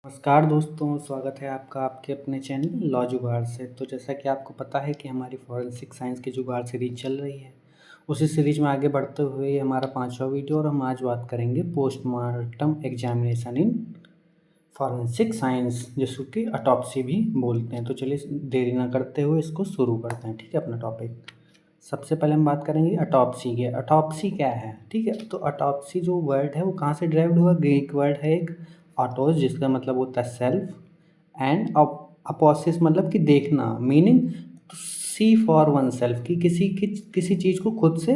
नमस्कार दोस्तों, स्वागत है आपका आपके अपने चैनल लॉ जुगाड़ से। तो जैसा कि आपको पता है कि हमारी फॉरेंसिक साइंस की जुगाड़ सीरीज चल रही है, उसी सीरीज में आगे बढ़ते हुए ये हमारा 5वां वीडियो और हम आज बात करेंगे postmortem examination in forensic science, जिसको कि ऑटोप्सी भी बोलते हैं। तो चलिए देरी ना करते हुए इसको शुरू करते हैं। ठीक है, अपना टॉपिक सबसे पहले हम बात करेंगे ऑटोप्सी की। ऑटोप्सी क्या है? ठीक है, तो ऑटोप्सी जो वर्ड है वो कहाँ से ड्राइव्ड हुआ? ग्रीक वर्ड है एक ऑटोस, जिसका मतलब होता है सेल्फ, एंड अपोसिस मतलब कि देखना, meaning to see for oneself, कि किसी चीज़ को खुद से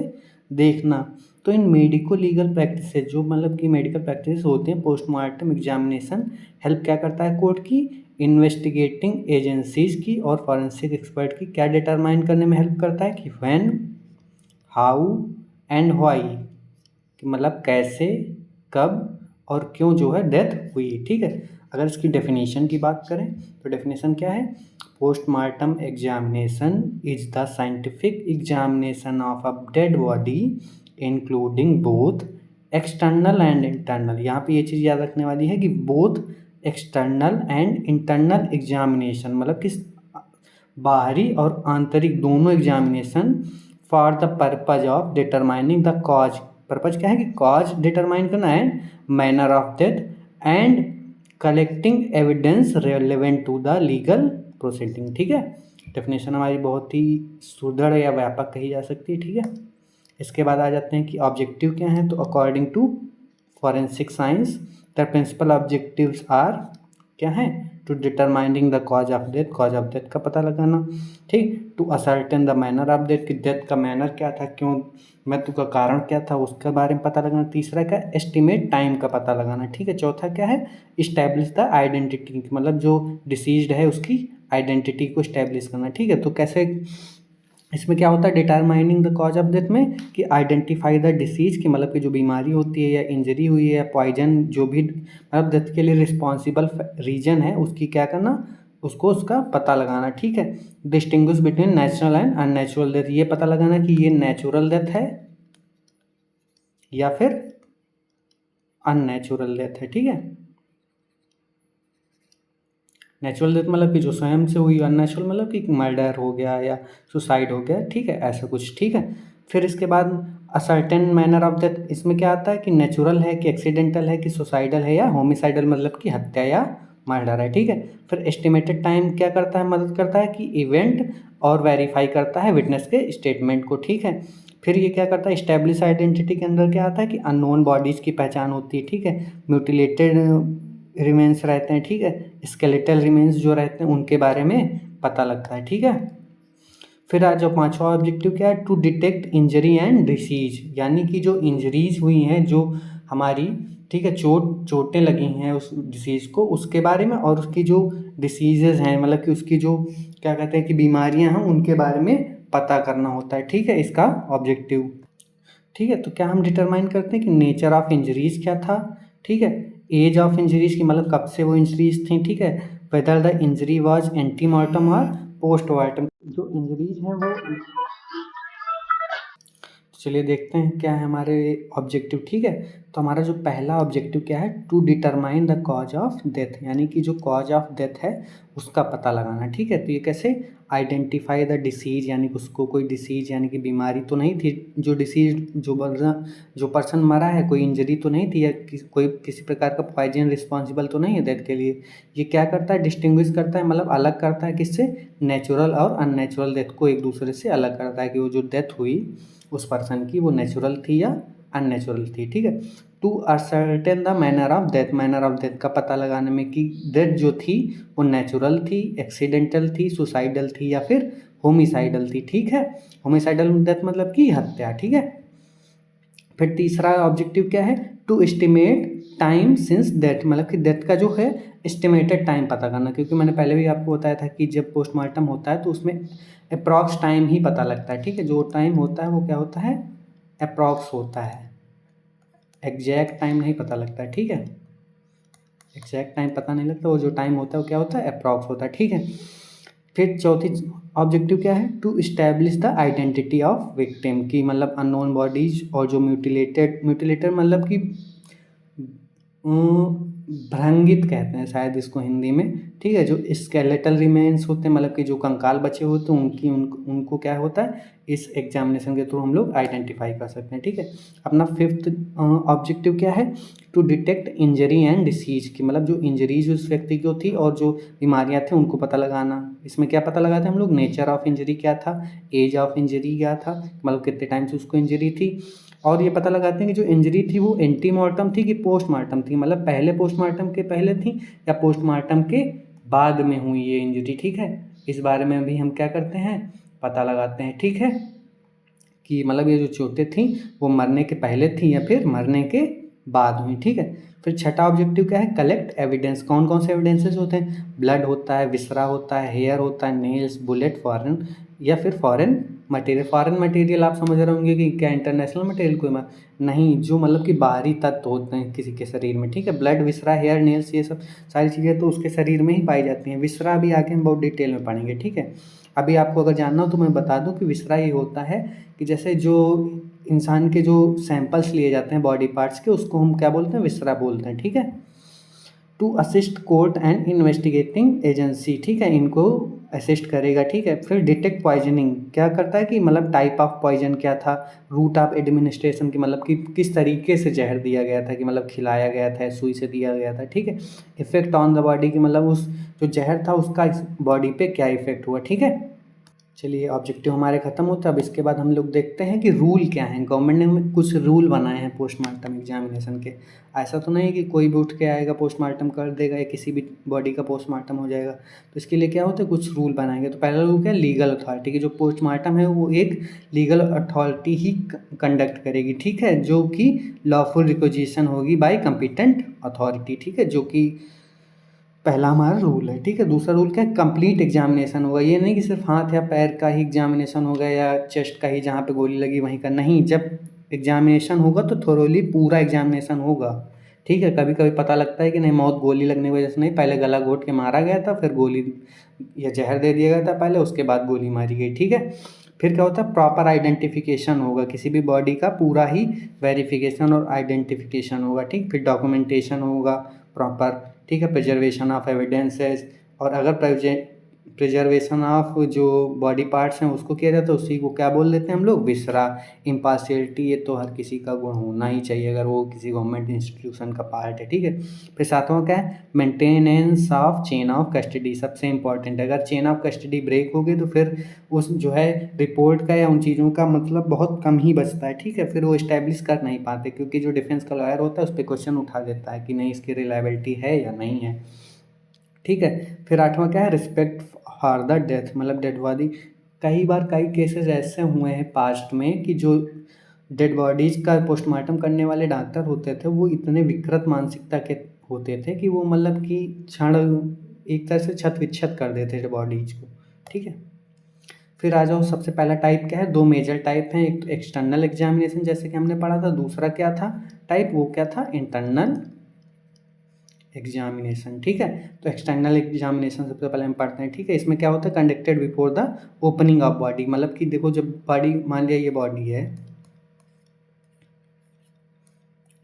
देखना। तो इन मेडिको लीगल प्रैक्टिसेस, जो मतलब कि मेडिकल प्रैक्टिस होते हैं, पोस्टमार्टम एग्जामिनेशन हेल्प क्या करता है कोर्ट की? इन्वेस्टिगेटिंग एजेंसीज की और फॉरेंसिक एक्सपर्ट की क्या डिटरमाइन करने में हेल्प करता है कि व्हेन, हाउ एंड व्हाई, कि मतलब कैसे, कब और क्यों जो है डेथ हुई। ठीक है, अगर इसकी डेफिनेशन की बात करें तो डेफिनेशन क्या है? Postmortem examination is the scientific examination of a dead body including both external and internal. यहाँ पे ये चीज़ याद रखने वाली है कि both external and internal examination, मतलब कि बाहरी और आंतरिक दोनों examination for the purpose of determining the cause. Purpose क्या है? कि कॉज डिटरमाइन करना है, manner of death, and collecting evidence relevant to the legal proceeding. ठीक है, डेफिनेशन हमारी बहुत ही सुदृढ़ या व्यापक कही जा सकती है। ठीक है, इसके बाद आ जाते हैं कि ऑब्जेक्टिव क्या हैं। तो according to forensic science the principal objectives are क्या हैं? To determining the cause of death का पता लगाना। ठीक, to ascertain the manner of death, कि डेथ का मैनर क्या था, क्यों, मृत्यु का कारण क्या था, उसके बारे में पता लगाना। तीसरा क्या? एस्टिमेट टाइम का पता लगाना। ठीक है, चौथा क्या है? इस्टेब्लिश द आइडेंटिटी, मतलब जो डिसीज्ड है उसकी आइडेंटिटी को इस्टेब्लिश करना। ठीक है, तो कैसे इसमें क्या होता है determining the cause of death में? कि आइडेंटिफाई द डिसीज, की मतलब कि जो बीमारी होती है या इंजरी हुई है या पॉइजन, जो भी मतलब डेथ के लिए रिस्पॉन्सिबल रीजन है, उसकी क्या करना, उसको उसका पता लगाना। ठीक है, distinguish between natural and unnatural death, ये पता लगाना कि ये नेचुरल डेथ है या फिर अननेचुरल डेथ है। ठीक है, नेचुरल डेथ मतलब कि जो स्वयं से हुई, अननेचुरल मतलब कि मर्डर हो गया या सुसाइड हो गया। ठीक है, ऐसा कुछ। ठीक है, फिर इसके बाद a certain manner of death, इसमें क्या आता है कि नेचुरल है कि एक्सीडेंटल है कि सुसाइडल है या होमिसाइडल, मतलब कि हत्या या मर्डर है। ठीक है, फिर एस्टिमेटेड टाइम क्या करता है? मदद करता है कि इवेंट और वेरीफाई करता है विटनेस के स्टेटमेंट को। ठीक है, फिर ये क्या करता है? इस्टेब्लिश आइडेंटिटी के अंदर क्या आता है कि अननोन बॉडीज़ की पहचान होती है। ठीक है, म्यूटिलेटेड रिमेन्स रहते हैं। ठीक है, स्केलेटल रिमेन्स जो रहते हैं उनके बारे में पता लगता है। ठीक है, फिर आज जो 5वां ऑब्जेक्टिव क्या है? To detect injury and disease, यानी कि जो इंजरीज हुई हैं, जो हमारी, ठीक है, चोटें लगी हैं उस डिसीज़ को, उसके बारे में, और उसकी जो डिसीजेज हैं, मतलब कि उसकी जो क्या कहते हैं कि बीमारियां हैं, उनके बारे में पता करना होता है। ठीक है, इसका ऑब्जेक्टिव। ठीक है, तो क्या हम डिटरमाइन करते हैं कि नेचर ऑफ इंजरीज क्या था? ठीक है, एज ऑफ इंजरीज की मतलब कब से वो इंजरीज थी। ठीक है, whether the injury was antemortem और पोस्टमार्टम, जो इंजरीज हैं वो, चलिए देखते हैं क्या है हमारे ऑब्जेक्टिव। ठीक है, तो हमारा जो पहला ऑब्जेक्टिव क्या है? To determine the cause of death, यानी कि जो कॉज ऑफ डेथ है उसका पता लगाना। ठीक है, तो ये कैसे? आइडेंटिफाई द डिसीज, यानी कि उसको कोई डिसीज यानी कि बीमारी तो नहीं थी, जो डिसीज जो पर्सन मरा है, कोई इंजरी तो नहीं थी, या कोई किसी प्रकार का पॉइजन रिस्पॉन्सिबल तो नहीं है डेथ के लिए। ये क्या करता है? डिस्टिंग्विश करता है, मतलब अलग करता है किससे? नेचुरल और अननेचुरल डेथ को एक दूसरे से अलग करता है, कि वो जो डेथ हुई उस पर्सन की वो नेचुरल थी या अननेचुरल थी। ठीक है, to ascertain the manner of death, manner of death का पता लगाने में कि डेथ जो थी वो नेचुरल थी, एक्सीडेंटल थी, सुसाइडल थी या फिर होमिसाइडल थी। ठीक है, होमिसाइडल डेथ मतलब कि हत्या। ठीक है, फिर तीसरा ऑब्जेक्टिव क्या है? To estimate time since death, मतलब कि डेथ का जो है एस्टिमेटेड टाइम पता करना, क्योंकि मैंने पहले भी आपको बताया था कि जब पोस्टमार्टम होता है तो उसमें अप्रॉक्स टाइम ही पता लगता है। ठीक है, जो टाइम होता है वो क्या होता है? अप्रॉक्स होता है, एग्जैक्ट टाइम नहीं पता लगता है। ठीक है, एग्जैक्ट टाइम पता नहीं लगता, वो जो टाइम होता है वो क्या होता है? अप्रॉक्स होता है। ठीक है, फिर चौथी ऑब्जेक्टिव क्या है? To establish the identity of victim, की मतलब अननोन बॉडीज और जो म्यूटिलेटेड मतलब कि भ्रंगित कहते हैं शायद इसको हिंदी में, ठीक है। जो स्केलेटल रिमेन्स होते हैं, मतलब कि जो कंकाल बचे होते हैं, उनको क्या होता है, इस एग्जामिनेशन के थ्रू हम लोग आइडेंटिफाई कर सकते हैं, ठीक है। अपना फिफ्थ ऑब्जेक्टिव क्या है, to detect injury and disease की, मतलब जो इंजरीज उस व्यक्ति की थी और जो बीमारियां थी उनको पता लगाना। इसमें क्या पता लगाते हैं हम लोग, नेचर ऑफ इंजरी क्या था, एज ऑफ इंजरी क्या था, मतलब कितने टाइम से उसको इंजरी थी, और ये पता लगाते हैं कि जो इंजरी थी वो एंटीमार्टम थी कि पोस्टमार्टम थी, मतलब पहले पोस्टमार्टम के पहले थी या पोस्टमार्टम के बाद में हुई ये इंजरी, ठीक है। इस बारे में भी हम क्या करते हैं, पता लगाते हैं, ठीक है, कि मतलब ये जो चोटें थी वो मरने के पहले थी या फिर मरने के बाद हुई, ठीक है। फिर छठा ऑब्जेक्टिव क्या है, कलेक्ट एविडेंस। कौन कौन से एविडेंसेस होते हैं, ब्लड होता है, विसरा होता है, हेयर होता है, नेल्स, बुलेट, फॉरेन या फिर फॉरेन मटेरियल। फॉरेन मटेरियल आप समझ रहे होंगे कि क्या इंटरनेशनल मटेरियल कोई नहीं, जो मतलब कि बाहरी तत्व होते हैं किसी के शरीर में, ठीक है। ब्लड, विसरा, हेयर, नेल्स, ये सब सारी चीज़ें तो उसके शरीर में ही पाई जाती हैं। विसरा भी आगे हम बहुत डिटेल में पढ़ेंगे, ठीक है। अभी आपको अगर जानना हो तो मैं बता दूं कि विसरा ये होता है कि जैसे जो इंसान के जो सैंपल्स लिए जाते हैं बॉडी पार्ट्स के, उसको हम क्या बोलते हैं, विसरा बोलते हैं, ठीक है। To assist court and investigating agency, ठीक है, इनको असिस्ट करेगा, ठीक है। फिर डिटेक्ट पॉइजनिंग क्या करता है कि मतलब टाइप ऑफ पॉइजन क्या था, रूट ऑफ एडमिनिस्ट्रेशन की, मतलब कि किस तरीके से जहर दिया गया था, कि मतलब खिलाया गया था, सुई से दिया गया था, ठीक है। इफेक्ट ऑन द बॉडी की, मतलब उस जो जहर था उसका बॉडी पे क्या इफेक्ट हुआ, ठीक है। चलिए ऑब्जेक्टिव हमारे ख़त्म होता है। अब इसके बाद हम लोग देखते हैं कि रूल क्या हैं। गवर्नमेंट ने कुछ रूल बनाए हैं पोस्टमार्टम एग्जामिनेशन के। ऐसा तो नहीं कि कोई भी उठ के आएगा पोस्टमार्टम कर देगा या किसी भी बॉडी का पोस्टमार्टम हो जाएगा। तो इसके लिए क्या होता है, कुछ रूल बनाएंगे। तो पहला रूल क्या है, लीगल अथॉरिटी की। जो पोस्टमार्टम है वो एक लीगल अथॉरिटी ही कंडक्ट करेगी, ठीक है, जो कि लॉफुल रिक्वेजिशन होगी बाय कम्पिटेंट अथॉरिटी, ठीक है, जो कि पहला हमारा रूल है, ठीक है। दूसरा रूल क्या है, कंप्लीट एग्जामिनेशन होगा। ये नहीं कि सिर्फ हाथ या पैर का ही एग्जामिनेशन होगा या चेस्ट का ही, जहाँ पे गोली लगी वहीं का, नहीं। जब एग्जामिनेशन होगा तो थोरोली पूरा एग्जामिनेशन होगा, ठीक है। कभी कभी पता लगता है कि नहीं, मौत गोली लगने की वजह से नहीं, पहले गला घोट के मारा गया था, फिर गोली या जहर दे दिया गया था पहले, उसके बाद गोली मारी गई, ठीक है। फिर क्या होता है, प्रॉपर आइडेंटिफिकेशन होगा, किसी भी बॉडी का पूरा ही वेरिफिकेशन और आइडेंटिफिकेशन होगा, ठीक। फिर डॉक्यूमेंटेशन होगा प्रॉपर, ठीक है। प्रिजर्वेशन ऑफ एविडेंसेस, और अगर प्रिजर्वेशन ऑफ जो बॉडी पार्ट्स हैं उसको किया जाता है, उसी को क्या बोल देते हैं हम लोग, विसरा। इम्पार्शियलिटी, ये तो हर किसी का गुण होना ही चाहिए अगर वो किसी गवर्नमेंट इंस्टीट्यूशन का पार्ट है, ठीक है। फिर सातवां क्या है, maintenance of chain of custody, सबसे इंपॉर्टेंट है। अगर चेन ऑफ कस्टडी ब्रेक होगी तो फिर उस जो है रिपोर्ट का या उन चीज़ों का मतलब बहुत कम ही बचता है, ठीक है। फिर वो इस्टेब्लिश कर नहीं पाते, क्योंकि जो डिफेंस का लॉयर होता है उस पर क्वेश्चन उठा देता है कि नहीं, इसकी रिलायबिलिटी है या नहीं है, ठीक है। फिर आठवां क्या है, रिस्पेक्ट फॉर द डेथ, मतलब डेड बॉडी। कई बार कई केसेस ऐसे हुए हैं पास्ट में कि जो डेड बॉडीज का पोस्टमार्टम करने वाले डॉक्टर होते थे वो इतने विकृत मानसिकता के होते थे कि वो मतलब कि क्षण एक तरह से छत विच्छत कर देते थे बॉडीज को, ठीक है। फिर आ जाओ, सबसे पहला टाइप क्या है, दो मेजर टाइप हैं। एक तो एक्सटर्नल एग्जामिनेशन जैसे कि हमने पढ़ा था, दूसरा क्या था टाइप, वो क्या था, इंटरनल एग्जामिनेशन, ठीक है। तो एक्सटर्नल एग्जामिनेशन सबसे पहले हम पढ़ते हैं, ठीक है। इसमें क्या होता है, conducted before the opening of body, मतलब कि देखो जब बॉडी, मान लिया ये बॉडी है,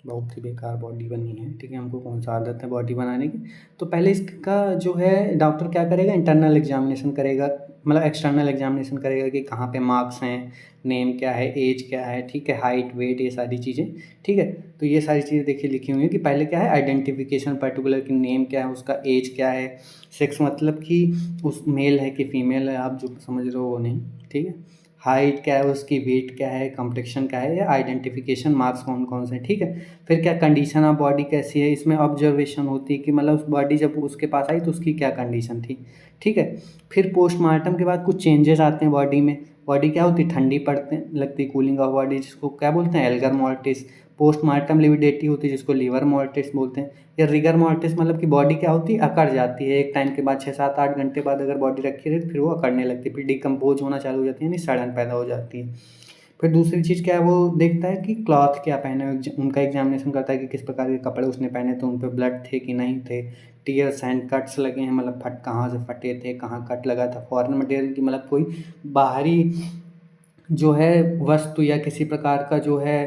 बहुत ही बेकार बॉडी बनी है, ठीक है, हमको कौन सा आदत है बॉडी बनाने की। तो पहले इसका जो है डॉक्टर क्या करेगा, इंटरनल एग्जामिनेशन करेगा, मतलब एक्सटर्नल एग्जामिनेशन करेगा कि कहाँ पे मार्क्स हैं, नेम क्या है, एज क्या है, ठीक है, हाइट, वेट, ये सारी चीज़ें, ठीक है। तो ये सारी चीज़ें देखिए लिखी हुई है कि पहले क्या है, आइडेंटिफिकेशन, पर्टिकुलर की नेम क्या है, उसका एज क्या है, सेक्स मतलब कि उस मेल है कि फीमेल है, आप जो समझ रहे हो वो नहीं, ठीक है। हाइट क्या है उसकी, वेट क्या है, कॉम्प्लेक्शन क्या है, या आइडेंटिफिकेशन मार्क्स कौन कौन से हैं, ठीक है। फिर क्या, कंडीशन ऑफ बॉडी कैसी है, इसमें ऑब्जर्वेशन होती है कि मतलब उस बॉडी जब उसके पास आई तो उसकी क्या कंडीशन थी, ठीक है। फिर पोस्टमार्टम के बाद कुछ चेंजेस आते हैं बॉडी में। बॉडी क्या होती है, ठंडी पड़ते लगती, कूलिंग ऑफ बॉडी, जिसको क्या बोलते हैं, एल्गर मोर्टिस। पोस्टमार्टम लिविडेटी होती है जिसको लीवर मोर्टिस बोलते हैं। या रिगर मोर्टिस मतलब कि बॉडी क्या होती है, अकड़ जाती है एक टाइम के बाद, 6 7 8 घंटे बाद अगर बॉडी रखी रही तो फिर वो अकड़ने लगती है, फिर डिकम्पोज होना चालू हो जाती है, यानी सड़न पैदा हो जाती है। फिर दूसरी चीज़ क्या है, वो देखता है कि क्लॉथ क्या पहने हुए, उनका एग्जामिनेशन करता है कि किस प्रकार के कपड़े उसने पहने थे, उन पर ब्लड थे कि नहीं थे, टीयर्स एंड कट्स लगे हैं, मतलब कहाँ से फटे थे, कहाँ कट लगा था, फॉरेन मटेरियल की, मतलब कोई बाहरी जो है वस्तु या किसी प्रकार का जो है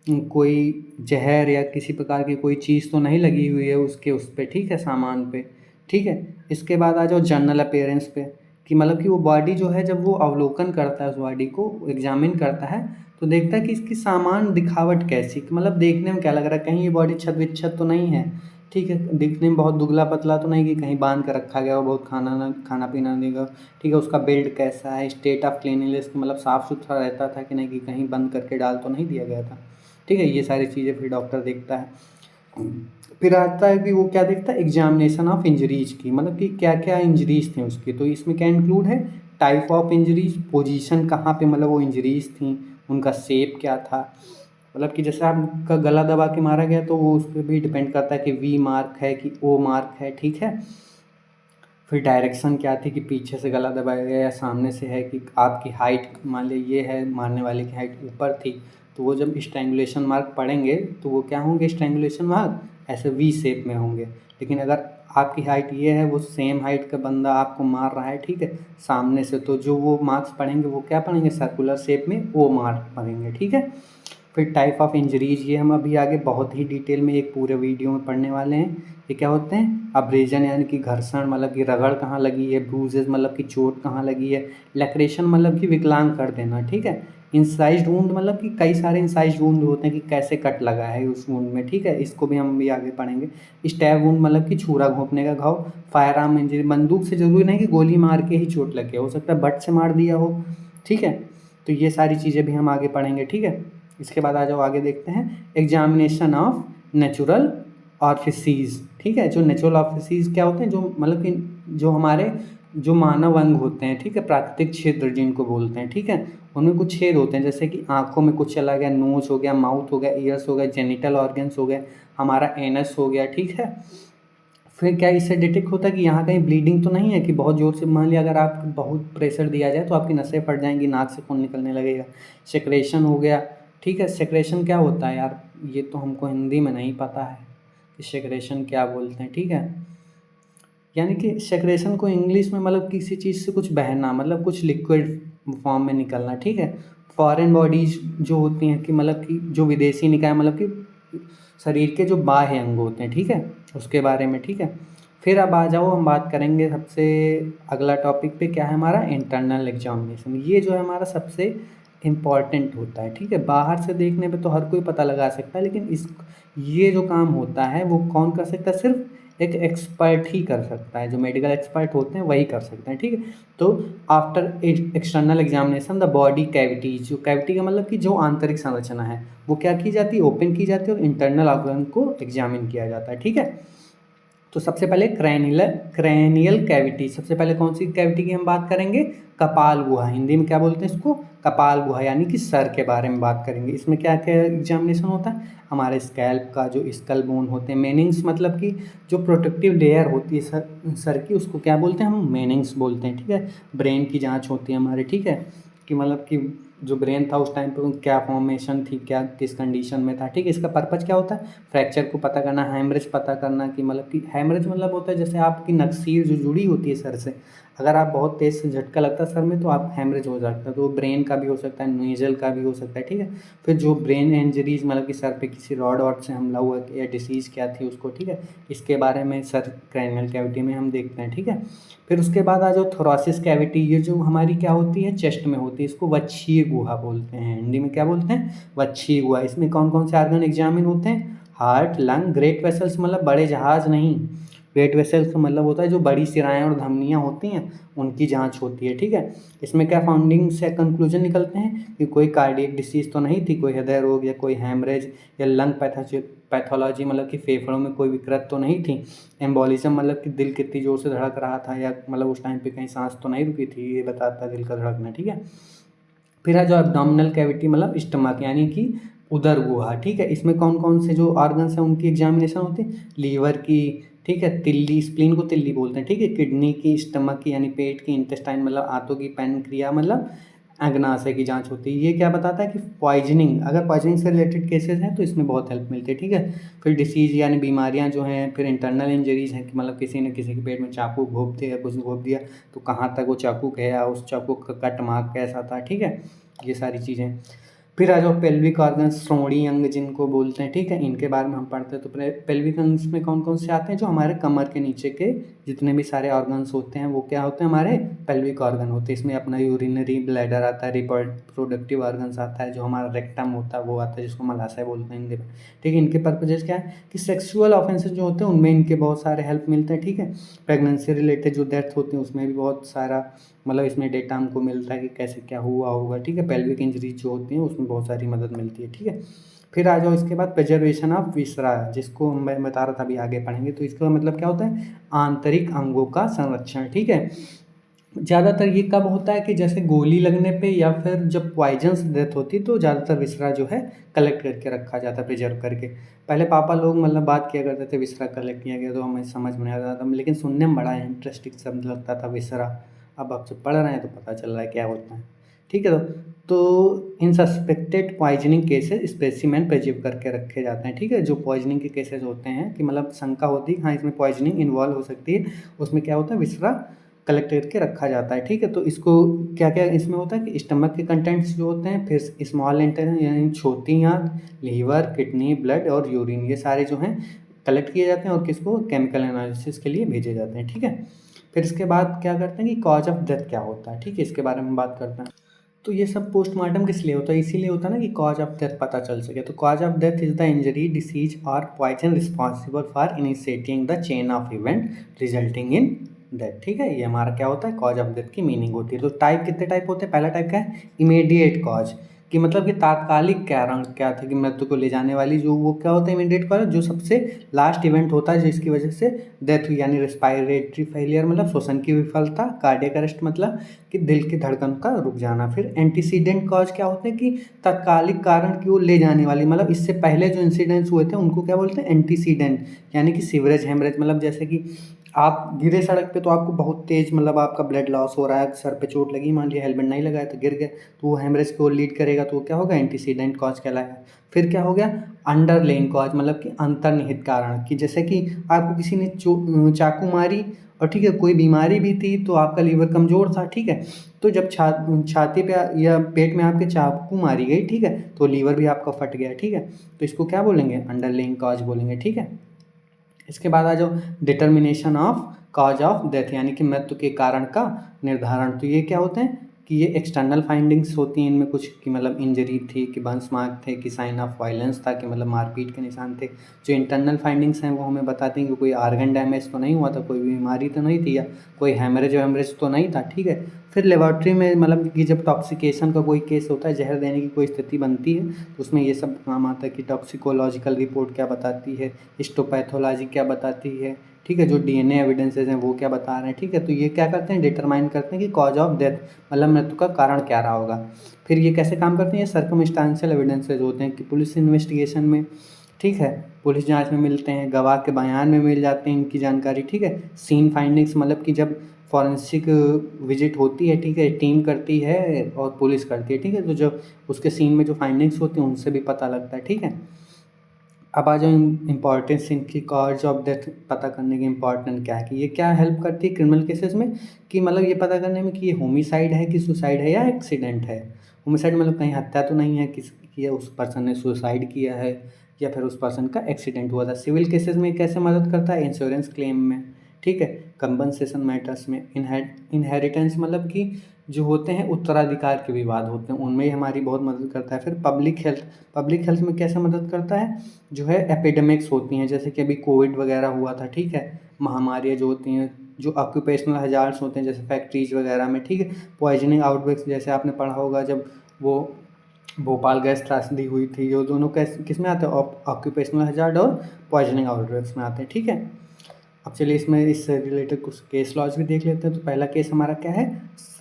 कोई जहर या किसी प्रकार की कोई चीज़ तो नहीं लगी हुई है उसके उस पे, ठीक है, सामान पे, ठीक है। इसके बाद आ जाओ जनरल अपीयरेंस पे, कि मतलब कि वो बॉडी जो है जब वो अवलोकन करता है उस बॉडी को एग्जामिन करता है तो देखता है कि इसकी सामान दिखावट कैसी, कि मतलब देखने में क्या लग रहा है, कहीं ये बॉडी छत विच्छत तो नहीं है, ठीक है, दिखने में बहुत दुबला पतला तो नहीं कि कहीं बांध कर रखा गया हो, बहुत खाना पीना नहीं देगा, ठीक है, उसका बिल्ड कैसा है, स्टेट ऑफ क्लीनलीनेस, मतलब साफ़ सुथरा रहता था कि नहीं, कि कहीं बंद करके डाल तो नहीं दिया गया था, ठीक है। ये सारी चीज़ें फिर डॉक्टर देखता है। फिर आता है कि वो क्या देखता है, एग्जामिनेशन ऑफ इंजरीज की, मतलब कि क्या क्या इंजरीज थी उसकी, तो इसमें क्या इंक्लूड है, टाइप ऑफ इंजरीज, पोजीशन कहाँ पे मतलब वो इंजरीज थी, उनका शेप क्या था, मतलब कि जैसे आपका गला दबा के मारा गया तो वो उस पर भी डिपेंड करता है कि वी मार्क है कि ओ मार्क है, ठीक है। फिर डायरेक्शन क्या थी, कि पीछे से गला दबाया गया या सामने से है, कि आपकी हाइट मान ली ये है, मारने वाले की हाइट ऊपर थी, तो वो जब स्ट्रैंगुलेशन मार्क पड़ेंगे तो वो क्या होंगे, स्ट्रैंगुलेशन मार्क ऐसे वी शेप में होंगे। लेकिन अगर आपकी हाइट ये है, वो सेम हाइट का बंदा आपको मार रहा है, ठीक है, सामने से, तो जो वो मार्क्स पड़ेंगे वो क्या पड़ेंगे, सर्कुलर शेप में ओ मार्क पड़ेंगे, ठीक है। फिर टाइप ऑफ इंजरीज, ये हम अभी आगे बहुत ही डिटेल में एक पूरे वीडियो में पढ़ने वाले हैं। ये क्या होते हैं, अब्रेजन यानी कि घर्षण, मतलब कि रगड़ कहाँ लगी है, ब्रूजेज मतलब कि चोट कहाँ लगी है, लैक्रेशन मतलब कि विकलांग कर देना, ठीक है। इंसाइज्ड वुंड मतलब कि कई सारे इंसाइज्ड वुंड होते हैं कि कैसे कट लगा है उस वुंड में, ठीक है, इसको भी हम भी आगे पढ़ेंगे। स्टैब वुंड मतलब कि छुरा घोंपने का घाव। फायर आर्म इंजरी, बंदूक से जरूरी नहीं कि गोली मार के ही चोट लगे, हो सकता है बट से मार दिया हो, ठीक है। तो ये सारी चीज़ें भी हम आगे पढ़ेंगे, ठीक है। इसके बाद आ जाओ आगे देखते हैं, एग्जामिनेशन ऑफ नेचुरल ऑरिफिसेस, ठीक है। जो नेचुरल ऑरिफिसेस क्या होते हैं, जो मतलब कि जो हमारे जो मानव अंग होते हैं, ठीक है, प्राकृतिक क्षेत्र जिनको बोलते हैं, ठीक है, उनमें कुछ छेद होते हैं, जैसे कि आंखों में कुछ चला गया, नोज हो गया, माउथ हो गया, ईयर्स हो गया, जेनिटल ऑर्गन्स हो गए, हमारा एनस हो गया, ठीक है। फिर क्या इससे डिटेक्ट होता है कि यहाँ कहीं ब्लीडिंग तो नहीं है, कि बहुत ज़ोर से मान लिया अगर आप बहुत प्रेशर दिया जाए तो आपकी नसें फट जाएंगी, नाक से खून निकलने लगेगा। सेक्रेशन हो गया, ठीक है। सेक्रेशन क्या होता है यार, ये तो हमको हिंदी में नहीं पता है कि सेक्रेशन क्या बोलते हैं, ठीक है। यानी कि सेक्रेशन को इंग्लिश में मतलब किसी चीज़ से कुछ बहना, मतलब कुछ लिक्विड फॉर्म में निकलना, ठीक है। फॉरेन बॉडीज जो होती हैं, कि मतलब कि जो विदेशी निकाय, मतलब कि शरीर के जो बाह्य अंग होते हैं, ठीक है, उसके बारे में, ठीक है। फिर अब आ जाओ हम बात करेंगे सबसे अगला टॉपिक पे, क्या है हमारा इंटरनल एग्जामिनेशन। ये जो है हमारा सबसे इम्पॉर्टेंट होता है, ठीक है। बाहर से देखने पे तो हर कोई पता लगा सकता है, लेकिन इस ये जो काम होता है वो कौन कर सकता है, सिर्फ एक एक्सपर्ट ही कर सकता है, जो मेडिकल एक्सपर्ट होते हैं वही कर सकते हैं, ठीक है। तो after external examination the body cavity, जो कैविटी का मतलब कि जो आंतरिक संरचना है वो क्या की जाती है, ओपन की जाती है, और इंटरनल ऑर्गन को एग्जामिन किया जाता है, ठीक है। तो सबसे पहले क्रैनियल कैविटी, सबसे पहले कौन सी कैविटी की हम बात करेंगे, कपाल गुहा, हिंदी में क्या बोलते हैं इसको, कपाल गुहा, यानी कि सर के बारे में बात करेंगे। इसमें क्या क्या एग्जामिनेशन होता है, हमारे स्कैल्प का जो स्कल बोन होते हैं, मेनिंग्स मतलब कि जो प्रोटेक्टिव लेयर होती है सर की, उसको क्या बोलते हैं, हम मेनिंग्स बोलते हैं, ठीक है। ब्रेन की जाँच होती है हमारे, ठीक है, कि मतलब कि जो ब्रेन था उस टाइम पे क्या फॉर्मेशन थी, क्या किस कंडीशन में था, ठीक है। इसका पर्पज क्या होता है, फ्रैक्चर को पता करना, हैमरेज पता करना, कि मतलब कि हैमरेज मतलब होता है जैसे आपकी नक्सीर जो जुड़ी होती है सर से, अगर आप बहुत तेज़ से झटका लगता है सर में तो आप हैमरेज हो सकता है, तो वो ब्रेन का भी हो सकता है, नेजल का भी हो सकता है, ठीक है। फिर जो ब्रेन इंजरीज मतलब कि सर पे किसी रॉड वॉड से हमला हुआ या डिसीज़ क्या थी उसको, ठीक है, इसके बारे में सर क्रैनियल कैविटी में हम देखते हैं, ठीक है। फिर उसके बाद आ जाओ थोरैसिक कैविटी, ये जो हमारी क्या होती है, चेस्ट में होती है, इसको वक्षीय गुहा बोलते हैं, हिंदी में क्या बोलते हैं, वक्षीय गुहा। इसमें कौन कौन से ऑर्गन एग्जामिन होते हैं, हार्ट, लंग, ग्रेट वेसल्स मतलब बड़े जहाज नहीं, ग्रेट वेसल्स का मतलब होता है जो बड़ी सिराएं और धमनियाँ होती हैं उनकी जांच होती है, ठीक है। इसमें क्या फाउंडिंग से कंक्लूजन निकलते हैं कि कोई कार्डियक डिसीज तो नहीं थी, कोई हृदय रोग या कोई हैमरेज या लंग पैथोलॉजी मतलब कि फेफड़ों में कोई विकृत तो नहीं थी, एम्बोलिज्म मतलब कि दिल कितनी जोर से धड़क रहा था, या मतलब उस टाइम पे कहीं सांस तो नहीं रुकी थी, ये बताता है दिल का धड़कना, ठीक है। फिर है जो एब्डोमिनल कैविटी मतलब स्टमक यानी कि उदर गुहा, ठीक है। इसमें कौन कौन से जो ऑर्गन्स हैं उनकी एग्जामिनेशन होती है, लीवर की, ठीक है, तिल्ली, स्प्लीन को तिल्ली बोलते हैं, ठीक है, किडनी की, स्टमक की यानी पेट की, इंटेस्टाइन मतलब आंतों की, पैनक्रिया मतलब अग्नाशय की जांच होती है। ये क्या बताता है कि पॉइजनिंग, अगर पॉइजनिंग से रिलेटेड केसेस हैं तो इसमें बहुत हेल्प मिलती है, ठीक है। फिर डिसीज़ यानी बीमारियां जो हैं, फिर इंटरनल इंजरीज हैं कि मतलब किसी ने किसी के पेट में चाकू घोंप दिया या कुछ घोंप दिया तो कहाँ तक वो चाकू गया, उस चाकू का कट मार्क कैसा था, ठीक है, ये सारी चीज़ें। फिर आ जाओ पेल्विक ऑर्गन्स, श्रोणि अंग जिनको बोलते हैं, ठीक है, इनके बारे में हम पढ़ते हैं। तो पेल्विक अंग्स में कौन कौन से आते हैं? जो हमारे कमर के नीचे के जितने भी सारे ऑर्गन्स होते हैं वो क्या होते हैं? हमारे पेल्विक ऑर्गन होते हैं। इसमें अपना यूरिनरी ब्लैडर आता है, रिप्रोडक्टिव ऑर्गन्स आता है, जो हमारा रेक्टम होता है वो आता है, जिसको मलाशय बोलते हैं इनके, ठीक है। इनके पर्पजेज क्या है कि सेक्सुअल ऑफेंसेस जो होते हैं उनमें इनके बहुत सारे हेल्प मिलते हैं, ठीक है। प्रेगनेंसी रिलेटेड जो डेथ होती है उसमें भी बहुत सारा मतलब इसमें डेटा हमको मिलता है कि कैसे क्या हुआ होगा, ठीक है। पेल्विक इंजरीज जो होती हैं उसमें बहुत सारी मदद मिलती है, ठीक है। फिर आ जाओ इसके बाद प्रिजर्वेशन ऑफ विसरा, जिसको मैं बता रहा था अभी आगे पढ़ेंगे। तो इसका मतलब क्या होता है? आंतरिक अंगों का संरक्षण, ठीक है। ज़्यादातर ये कब होता है कि जैसे गोली लगने पे या फिर जब पॉइजन से डेथ होती है तो ज़्यादातर विसरा जो है कलेक्ट करके रखा जाता है, प्रिजर्व करके। पहले पापा लोग मतलब बात किया करते थे विसरा कलेक्ट किया गया, तो हमें समझ में नहीं आता था, लेकिन सुनने में बड़ा इंटरेस्टिंग शब्द लगता था विसरा। अब आप जब पढ़ रहे हैं तो पता चल रहा है क्या होता है, ठीक है। तो in suspected poisoning cases specimen preserve करके रखे जाते हैं, ठीक है। जो पॉइजनिंग के केसेस होते हैं कि मतलब शंका होती है हाँ इसमें पॉइजनिंग इन्वॉल्व हो सकती है, उसमें क्या होता है? विसरा कलेक्ट करके रखा जाता है, ठीक है। तो इसको क्या क्या इसमें होता है कि स्टमक के कंटेंट्स जो होते हैं, फिर स्मॉल इंटेस्टाइन यानी छोटी आंत, लीवर, किडनी, ब्लड और यूरिन, ये सारे जो हैं कलेक्ट किए जाते हैं और किसको? केमिकल एनालिसिस के लिए भेजे जाते हैं, ठीक है। फिर इसके बाद क्या करते हैं कि कॉज ऑफ डेथ क्या होता है, ठीक है, इसके बारे में बात करते हैं। तो ये सब पोस्टमार्टम किस लिए होता है? इसीलिए होता है ना कि कॉज ऑफ डेथ पता चल सके। तो cause of death is the injury, disease और poison responsible for initiating the chain of event resulting in death, ठीक है। ये हमारा क्या होता है? कॉज ऑफ डेथ की मीनिंग होती है। तो टाइप कितने टाइप होते हैं? पहला टाइप क्या है? इमीडिएट कॉज, कि मतलब कि तात्कालिक कारण क्या था कि मृत्यु को ले जाने वाली जो वो क्या होता है? इमीडिएट कॉज, जो सबसे लास्ट इवेंट होता है जिसकी वजह से डेथ हुई, यानी रेस्पिरेटरी फेलियर मतलब श्वसन की विफलता, कार्डियक अरेस्ट मतलब कि दिल की धड़कन का रुक जाना। फिर एंटीसीडेंट कॉज क्या होते हैं? कि तात्कालिक कारण की ओर ले जाने वाली, मतलब इससे पहले जो इंसिडेंट्स हुए थे उनको क्या बोलते हैं? एंटीसीडेंट, यानी कि सीवरेज हेमरेज, मतलब जैसे कि आप गिरे सड़क पे तो आपको बहुत तेज मतलब आपका ब्लड लॉस हो रहा है, सर पे चोट लगी, मान लिया हेलमेट नहीं लगाया तो गिर गए, तो वो हेमरेज को लीड करेगा, तो वो क्या होगा? एंटीसीडेंट कॉज कहलाएगा। फिर क्या हो गया? अंडरलेइंग कॉज, मतलब कि अंतर्निहित कारण, कि जैसे कि आपको किसी ने चाकू मारी और ठीक है कोई बीमारी भी थी तो आपका लीवर कमज़ोर था, ठीक है। तो जब छाती पे या पेट में आपके चाकू मारी गई, ठीक है, तो लीवर भी आपका फट गया, ठीक है। तो इसको क्या बोलेंगे? अंडरलेइंग कॉज बोलेंगे, ठीक है। इसके बाद आ जाओ determination of cause of death, यानी कि मृत्यु के कारण का निर्धारण। तो ये क्या होते हैं कि ये एक्सटर्नल फाइंडिंग्स होती हैं इनमें कुछ, कि मतलब इंजरी थी, कि बर्न्स मार्क थे, कि साइन ऑफ वायलेंस था, कि मतलब मारपीट के निशान थे। जो इंटरनल फाइंडिंग्स हैं वो हमें बताती हैं कि कोई आर्गन डैमेज तो नहीं हुआ था, कोई बीमारी तो नहीं थी, या कोई हेमरेज तो नहीं था, ठीक है। फिर लेबॉर्ट्री में मतलब कि जब टॉक्सिकेशन का कोई केस होता है, जहर देने की कोई स्थिति बनती है, तो उसमें ये सब काम आता है कि टॉक्सिकोलॉजिकल रिपोर्ट क्या बताती है, हिस्टोपैथोलॉजी क्या बताती है, ठीक है, जो डीएनए एविडेंसेस हैं वो क्या बता रहे हैं, ठीक है। तो ये क्या करते हैं? डिटरमाइन करते हैं कि कॉज ऑफ डेथ मतलब मृत्यु का कारण क्या रहा होगा। फिर ये कैसे काम करते हैं? ये सर्कमस्टांशियल एविडेंसेस होते हैं कि पुलिस इन्वेस्टिगेशन में, ठीक है, पुलिस जांच में मिलते हैं, गवाह के बयान में मिल जाते हैं इनकी जानकारी, ठीक है। सीन फाइंडिंग्स मतलब कि जब फॉरेंसिक विजिट होती है, ठीक है, टीम करती है और पुलिस करती है, ठीक है, तो जब उसके सीन में जो फाइंडिंग्स होती हैं उनसे भी पता लगता है, ठीक है। अब आ जाओ इम्पॉर्टेंस इनकी, कॉज ऑफ डेथ पता करने की इम्पॉर्टेंट क्या है, कि ये क्या हेल्प करती है क्रिमिनल केसेस में, कि मतलब ये पता करने में कि ये होमिसाइड है कि सुसाइड है या एक्सीडेंट है। होमिसाइड मतलब कहीं हत्या तो नहीं है किसी, उस पर्सन ने सुसाइड किया है या फिर उस पर्सन का एक्सीडेंट हुआ था। सिविल केसेस में कैसे मदद करता है? इंश्योरेंस क्लेम में, ठीक है, कंपनसेशन मैटर्स में, इनहेरिटेंस मतलब कि जो होते हैं उत्तराधिकार के विवाद होते हैं उनमें ही हमारी बहुत मदद करता है। फिर पब्लिक हेल्थ में कैसे मदद करता है? जो है एपिडेमिक्स होती हैं, जैसे कि अभी कोविड वगैरह हुआ था, ठीक है, महामारियाँ जो होती हैं, जो ऑक्यूपेशनल हजार्ड्स होते हैं जैसे फैक्ट्रीज वगैरह में, ठीक है, पॉइजनिंग आउटब्रेक्स, जैसे आपने पढ़ा होगा जब वो भोपाल गैस त्रासदी हुई थी, ये दोनों किस में आते हैं? ऑक्यूपेशनल हजार्ड और पॉइजनिंग आउटब्रेक्स में आते हैं, ठीक है। अब चलिए इसमें इससे रिलेटेड कुछ केस लॉज भी देख लेते हैं। तो पहला केस हमारा क्या है?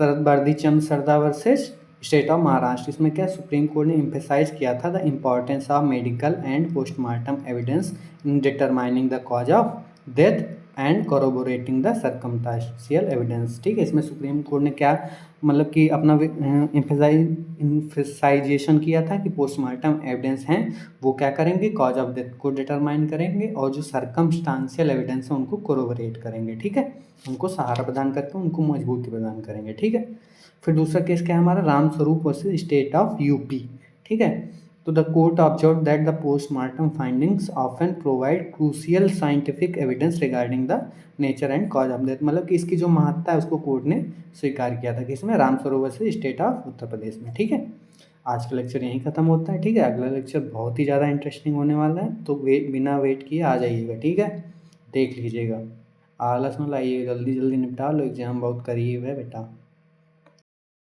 Birdhichand Sarda versus state of Maharashtra. इसमें क्या सुप्रीम कोर्ट ने एम्फेसाइज किया था the importance of medical and postmortem evidence in determining the cause of death and corroborating the circumstantial evidence, ठीक है। इसमें सुप्रीम कोर्ट ने क्या मतलब कि अपना इम्फेसाइजेशन किया था कि पोस्टमार्टम एविडेंस हैं वो क्या करेंगे? कॉज ऑफ डेथ को डिटरमाइन करेंगे और जो सर्कमस्टांशियल एविडेंस है उनको कोरोबोरेट करेंगे, ठीक है, उनको सहारा प्रदान करके उनको मजबूती प्रदान करेंगे, ठीक है। फिर दूसरा केस क्या है हमारा? Ramswaroop versus state of UP, ठीक है। तो the court observe that the postmortem findings often provide crucial scientific evidence regarding the nature and cause of death, मतलब कि इसकी जो महत्ता है उसको कोर्ट ने स्वीकार किया था कि इसमें रामसरोवर से स्टेट ऑफ उत्तर प्रदेश में। ठीक है, आज का लेक्चर यहीं ख़त्म होता है। ठीक है, अगला लेक्चर बहुत ही ज़्यादा इंटरेस्टिंग होने वाला है, तो बिना वेट किए आ जाइएगा। ठीक है, देख लीजिएगा, आलस में लाइए, जल्दी जल्दी निपटा लो, एग्जाम बहुत करीब है बेटा।